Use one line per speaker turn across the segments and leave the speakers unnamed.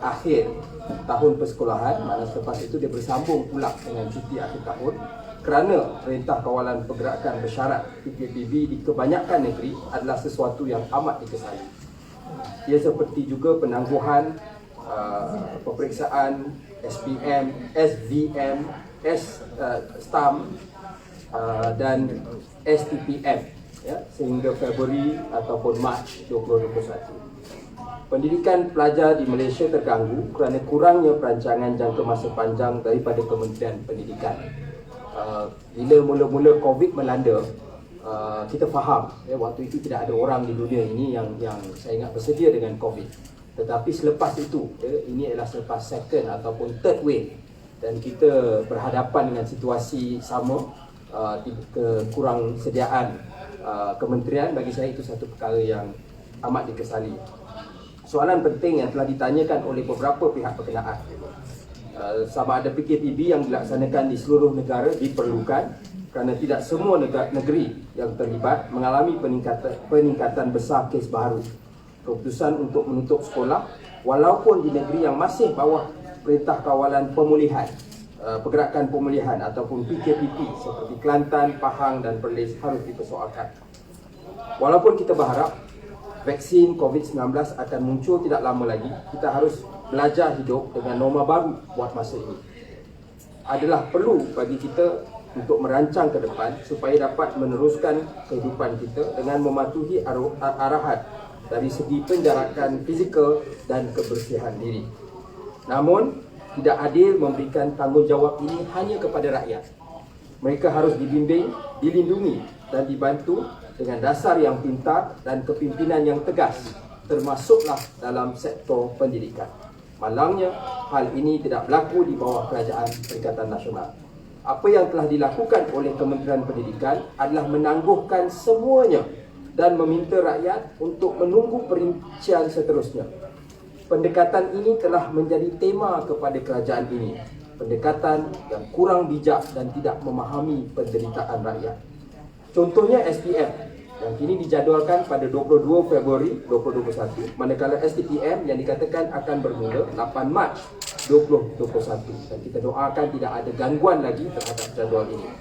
akhir tahun persekolahan, mana selepas itu dia bersambung pula dengan cuti akhir tahun, kerana Perintah Kawalan Pergerakan Bersyarat PKPB di kebanyakan negeri adalah sesuatu yang amat dikesali. Ia seperti juga penangguhan peperiksaan SPM, SVM, STAM dan STPM ya, sehingga Februari ataupun Mac 2021. Pendidikan pelajar di Malaysia terganggu kerana kurangnya perancangan jangka masa panjang daripada Kementerian Pendidikan. Bila mula-mula COVID melanda, kita faham waktu itu tidak ada orang di dunia ini yang saya ingat bersedia dengan COVID. Tetapi selepas itu, ini adalah selepas second ataupun third wave, dan kita berhadapan dengan situasi sama, kekurang sediaan kementerian. Bagi saya itu satu perkara yang amat dikesali. Soalan penting yang telah ditanyakan oleh beberapa pihak berkenaan, sama ada PKPB yang dilaksanakan di seluruh negara diperlukan kerana tidak semua negeri yang terlibat mengalami peningkatan besar kes baru. Keputusan untuk menutup sekolah walaupun di negeri yang masih bawah Perintah Kawalan Pemulihan, Pergerakan Pemulihan ataupun PKPP seperti Kelantan, Pahang dan Perlis harus dipersoalkan. Walaupun kita berharap vaksin COVID-19 akan muncul tidak lama lagi, kita harus belajar hidup dengan norma baru buat masa ini. Adalah perlu bagi kita untuk merancang ke depan supaya dapat meneruskan kehidupan kita dengan mematuhi arahan dari segi penjarakan fizikal dan kebersihan diri. Namun, tidak adil memberikan tanggungjawab ini hanya kepada rakyat. Mereka harus dibimbing, dilindungi dan dibantu dengan dasar yang pintar dan kepimpinan yang tegas, termasuklah dalam sektor pendidikan. Malangnya, hal ini tidak berlaku di bawah Kerajaan Perikatan Nasional. Apa yang telah dilakukan oleh Kementerian Pendidikan adalah menangguhkan semuanya dan meminta rakyat untuk menunggu perincian seterusnya. Pendekatan ini telah menjadi tema kepada kerajaan ini. Pendekatan yang kurang bijak dan tidak memahami penderitaan rakyat. Contohnya SPM yang kini dijadualkan pada 22 Februari 2021, manakala STPM yang dikatakan akan bermula 8 Mac 2021, dan kita doakan tidak ada gangguan lagi terhadap jadual ini.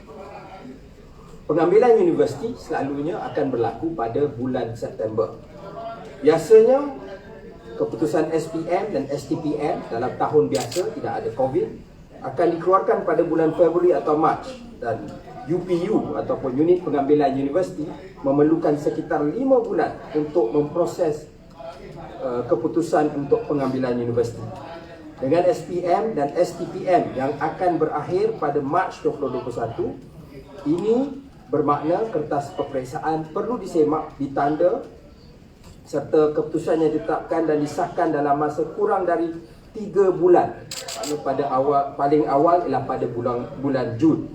Pengambilan universiti selalunya akan berlaku pada bulan September. Biasanya keputusan SPM dan STPM dalam tahun biasa tidak ada COVID akan dikeluarkan pada bulan Februari atau Mac, dan UPU ataupun unit pengambilan universiti memerlukan sekitar 5 bulan untuk memproses keputusan untuk pengambilan universiti. Dengan SPM dan STPM yang akan berakhir pada Mac 2021, ini bermakna kertas peperiksaan perlu disemak, ditanda serta keputusan yang ditetapkan dan disahkan dalam masa kurang dari 3 bulan. Pada paling awal ialah pada bulan Jun.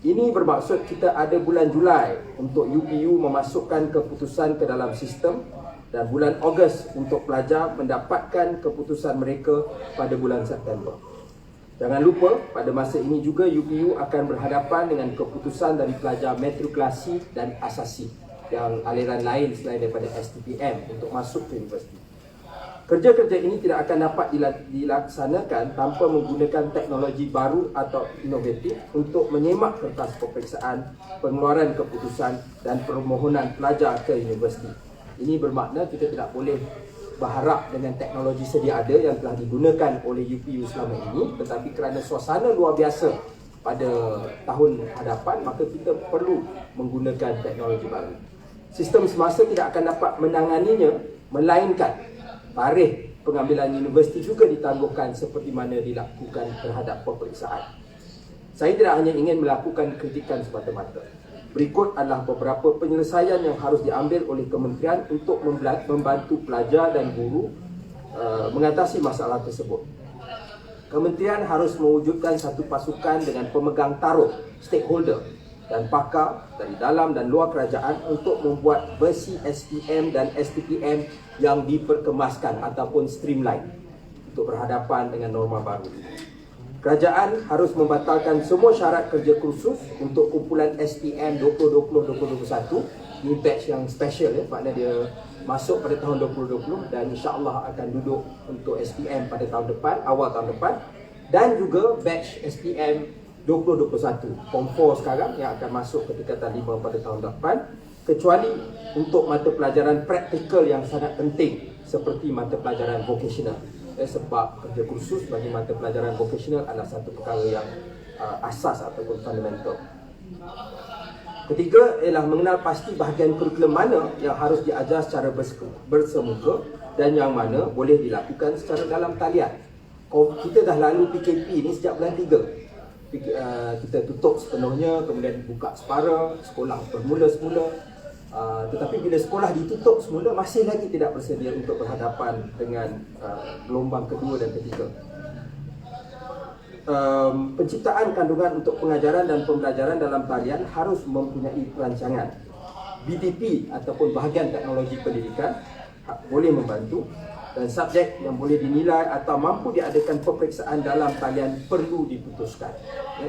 Ini bermaksud kita ada bulan Julai untuk UPU memasukkan keputusan ke dalam sistem, dan bulan Ogos untuk pelajar mendapatkan keputusan mereka pada bulan September. Jangan lupa, pada masa ini juga UPU akan berhadapan dengan keputusan dari pelajar matrikulasi dan asasi yang aliran lain selain daripada STPM untuk masuk ke universiti. Kerja-kerja ini tidak akan dapat dilaksanakan tanpa menggunakan teknologi baru atau inovatif untuk menyemak kertas peperiksaan, pengeluaran keputusan dan permohonan pelajar ke universiti. Ini bermakna kita tidak boleh berharap dengan teknologi sedia ada yang telah digunakan oleh UPU selama ini, tetapi kerana suasana luar biasa pada tahun hadapan, maka kita perlu menggunakan teknologi baru. Sistem semasa tidak akan dapat menanganinya, melainkan tarikh pengambilan universiti juga ditangguhkan seperti mana dilakukan terhadap peperiksaan. Saya tidak hanya ingin melakukan kritikan semata-mata. Berikut adalah beberapa penyelesaian yang harus diambil oleh kementerian untuk membantu pelajar dan guru mengatasi masalah tersebut. Kementerian harus mewujudkan satu pasukan dengan pemegang taruh, stakeholder dan pakar dari dalam dan luar kerajaan untuk membuat versi SPM dan STPM yang diperkemaskan ataupun streamline untuk berhadapan dengan norma baru. kerajaan harus membatalkan semua syarat kerja kursus untuk kumpulan STM 2020-2021. Ini batch yang special ya, maknanya dia masuk pada tahun 2020 dan insya-Allah akan duduk untuk STM pada tahun depan, awal tahun depan. Dan juga batch STM 2021 Form 4 sekarang yang akan masuk ke tingkatan 5 pada tahun depan, kecuali untuk mata pelajaran praktikal yang sangat penting seperti mata pelajaran vocational. Sebab kerja kursus bagi mata pelajaran vocational adalah satu perkara yang asas ataupun fundamental. Ketiga ialah mengenal pasti bahagian kurikulum mana yang harus diajar secara bersemuka dan yang mana boleh dilakukan secara dalam talian. Kita dah lalu PKP ni sejak bulan 3. Kita tutup sepenuhnya, kemudian buka separa, sekolah bermula semula. Tetapi bila sekolah ditutup semula, masih lagi tidak bersedia untuk berhadapan dengan gelombang kedua dan ketiga. Penciptaan kandungan untuk pengajaran dan pembelajaran dalam talian harus mempunyai perancangan. BTP ataupun bahagian teknologi pendidikan boleh membantu, dan subjek yang boleh dinilai atau mampu diadakan peperiksaan dalam talian perlu diputuskan.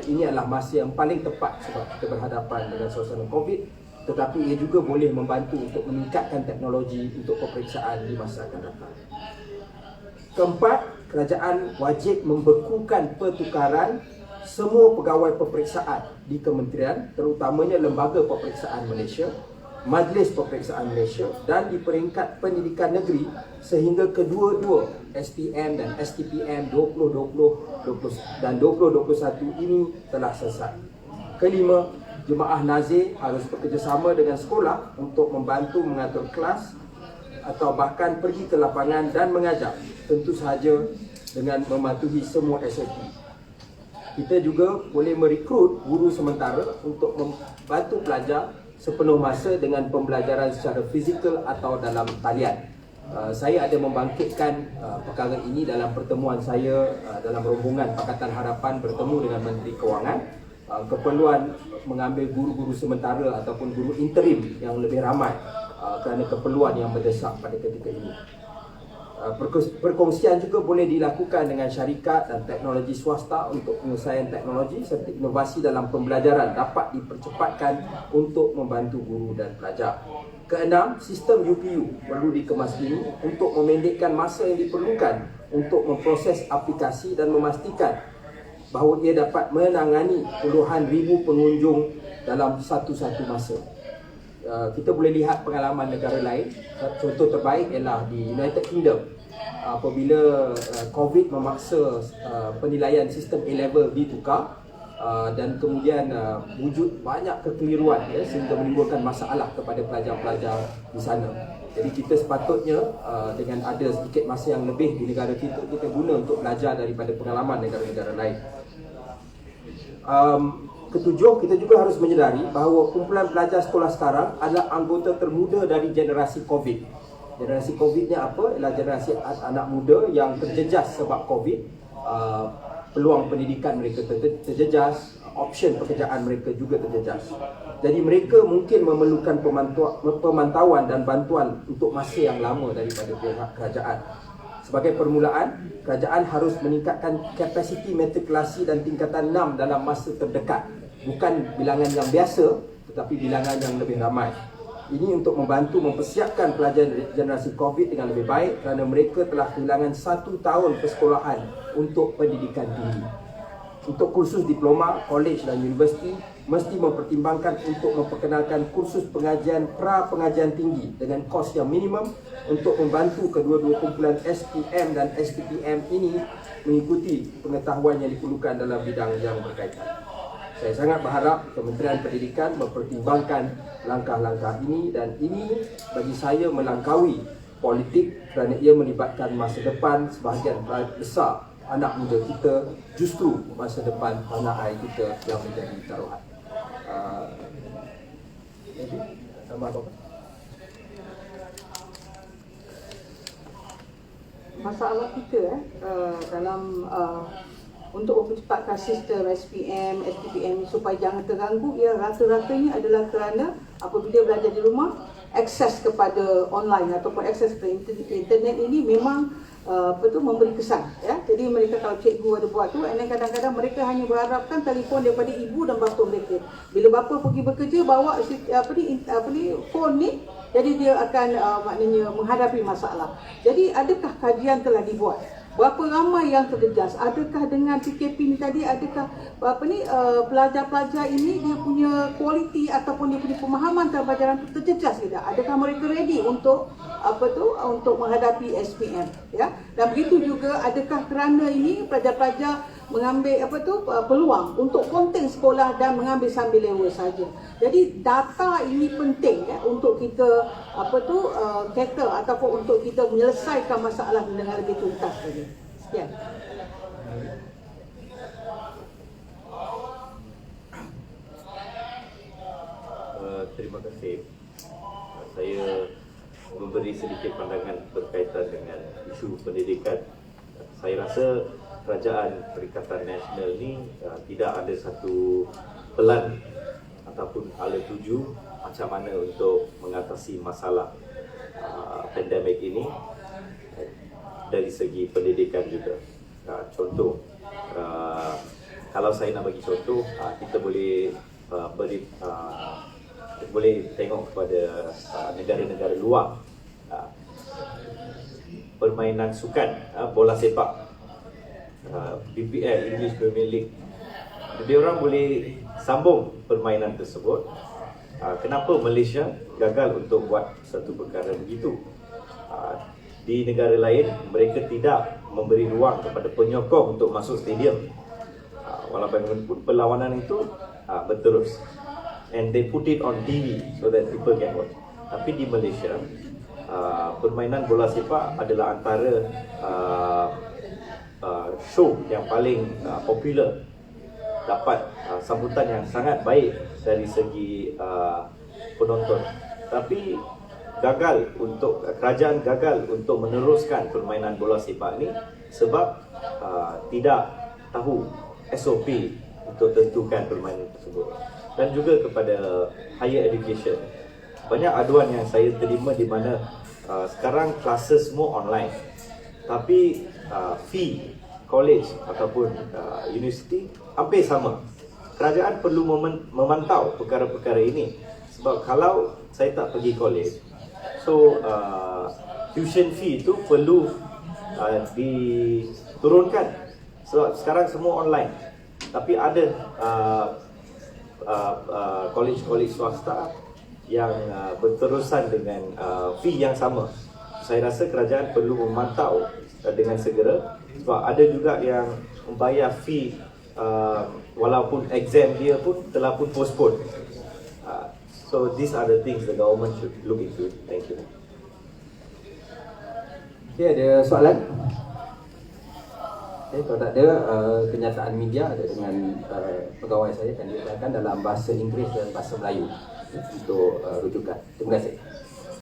Ini adalah masa yang paling tepat sebab kita berhadapan dengan suasana COVID, tetapi ia juga boleh membantu untuk meningkatkan teknologi untuk peperiksaan di masa akan datang. Keempat, kerajaan wajib membekukan pertukaran semua pegawai peperiksaan di kementerian, terutamanya Lembaga Peperiksaan Malaysia, Majlis Peperiksaan Malaysia dan di peringkat pendidikan negeri sehingga kedua-dua SPM dan STPM 2020 dan 2021 ini telah selesai. Kelima, jemaah nazir harus bekerjasama dengan sekolah untuk membantu mengatur kelas atau bahkan pergi ke lapangan dan mengajar, tentu sahaja dengan mematuhi semua SOP. Kita juga boleh merekrut guru sementara untuk membantu pelajar sepenuh masa dengan pembelajaran secara fizikal atau dalam talian. Saya ada membangkitkan perkara ini dalam pertemuan saya dalam rombongan Pakatan Harapan bertemu dengan Menteri Kewangan. Keperluan mengambil guru-guru sementara ataupun guru interim yang lebih ramai kerana keperluan yang mendesak pada ketika ini. Perkongsian juga boleh dilakukan dengan syarikat dan teknologi swasta untuk penyelesaian teknologi serta inovasi dalam pembelajaran dapat dipercepatkan untuk membantu guru dan pelajar. Keenam, sistem UPU perlu dikemas kini untuk memendekkan masa yang diperlukan untuk memproses aplikasi dan memastikan bahawa ia dapat menangani puluhan ribu pengunjung dalam satu-satu masa. Kita boleh lihat pengalaman negara lain. Contoh terbaik ialah di United Kingdom. Apabila COVID memaksa penilaian sistem A-level ditukar dan kemudian wujud banyak kekeliruan sehingga menimbulkan masalah kepada pelajar-pelajar di sana. Jadi kita sepatutnya dengan ada sedikit masa yang lebih di negara kita guna untuk belajar daripada pengalaman negara-negara lain. Ketujuh, kita juga harus menyedari bahawa kumpulan pelajar sekolah sekarang adalah anggota termuda dari generasi COVID. Generasi COVID ni apa? Ialah generasi anak muda yang terjejas sebab COVID. Peluang pendidikan mereka terjejas, option pekerjaan mereka juga terjejas. Jadi mereka mungkin memerlukan pemantauan dan bantuan untuk masa yang lama daripada pihak kerajaan. Sebagai permulaan, kerajaan harus meningkatkan kapasiti matrikulasi dan tingkatan 6 dalam masa terdekat. Bukan bilangan yang biasa, tetapi bilangan yang lebih ramai. Ini untuk membantu mempersiapkan pelajar generasi COVID dengan lebih baik kerana mereka telah kehilangan 1 tahun persekolahan untuk pendidikan tinggi. Untuk kursus diploma, college dan universiti mesti mempertimbangkan untuk memperkenalkan kursus pengajian pra-pengajian tinggi dengan kos yang minimum untuk membantu kedua-dua kumpulan SPM dan STPM ini mengikuti pengetahuan yang diperlukan dalam bidang yang berkaitan. Saya sangat berharap Kementerian Pendidikan mempertimbangkan langkah-langkah ini dan ini bagi saya melangkaui politik kerana ia melibatkan masa depan sebahagian besar anak muda kita, justru masa depan tanah air kita yang menjadi taruhan. Tambah apa?
Masalah kita dalam untuk mempercepatkan sistem SPM, STPM supaya jangan terganggu, ia rata-ratanya adalah kerana apabila belajar di rumah, akses kepada online ataupun akses kepada internet ini memang memberi kesan ya. Jadi mereka kalau cikgu ada buat tu, and then kadang-kadang mereka hanya berharapkan telefon daripada ibu dan bapa mereka. Bila bapa pergi bekerja bawa phone ni, jadi dia akan maknanya menghadapi masalah. Jadi adakah kajian telah dibuat? Berapa ramai yang terjejas? Adakah dengan PKP ni tadi, adakah pelajar-pelajar ini dia punya kualiti ataupun dia punya pemahaman terhadap pelajaran itu terjejas tidak? Adakah mereka ready untuk untuk menghadapi SPM ya? Dan begitu juga adakah kerana ini pelajar-pelajar mengambil peluang untuk konten sekolah dan mengambil sambil lewa saja. Jadi data ini penting ya untuk kita cater ataupun untuk kita menyelesaikan masalah dengan lebih tuntas tadi. Sekian.
Terima kasih. Saya memberi sedikit pandangan berkaitan dengan isu pendidikan. Saya rasa Kerajaan Perikatan Nasional ni tidak ada satu pelan ataupun ala tuju macam mana untuk mengatasi masalah pandemik ini dari segi pendidikan juga. Contoh, kalau saya nak bagi contoh, kita boleh boleh tengok kepada negara-negara luar, permainan sukan, bola sepak, BPL, English Premier League, dia orang boleh sambung permainan tersebut. Kenapa Malaysia gagal untuk buat satu perkara begitu? Di negara lain mereka tidak memberi ruang kepada penyokong untuk masuk stadium, walaupun perlawanan itu berterus, and they put it on TV so that people can watch. Tapi di Malaysia, permainan bola sepak adalah antara show yang paling popular, dapat sambutan yang sangat baik dari segi penonton. Tapi kerajaan gagal untuk meneruskan permainan bola sepak ni sebab tidak tahu SOP untuk tentukan permainan tersebut. Dan juga kepada higher education, banyak aduan yang saya terima di mana sekarang classes semua online, tapi fee college ataupun universiti hampir sama. Kerajaan perlu memantau perkara-perkara ini, sebab kalau saya tak pergi college, so tuition fee itu perlu diturunkan, sebab sekarang semua online. Tapi ada college-college swasta yang berterusan dengan fee yang sama. Saya rasa kerajaan perlu memantau dengan segera, sebab ada juga yang membayar fee walaupun exam dia pun telah pun postpone. So these are the things the government should look into. Thank you.
Okay, ada soalan? Okay, kalau tak ada, kenyataan media ada dengan pegawai saya akan diletakkan dalam bahasa Inggeris dan bahasa Melayu untuk rujukan. Terima kasih.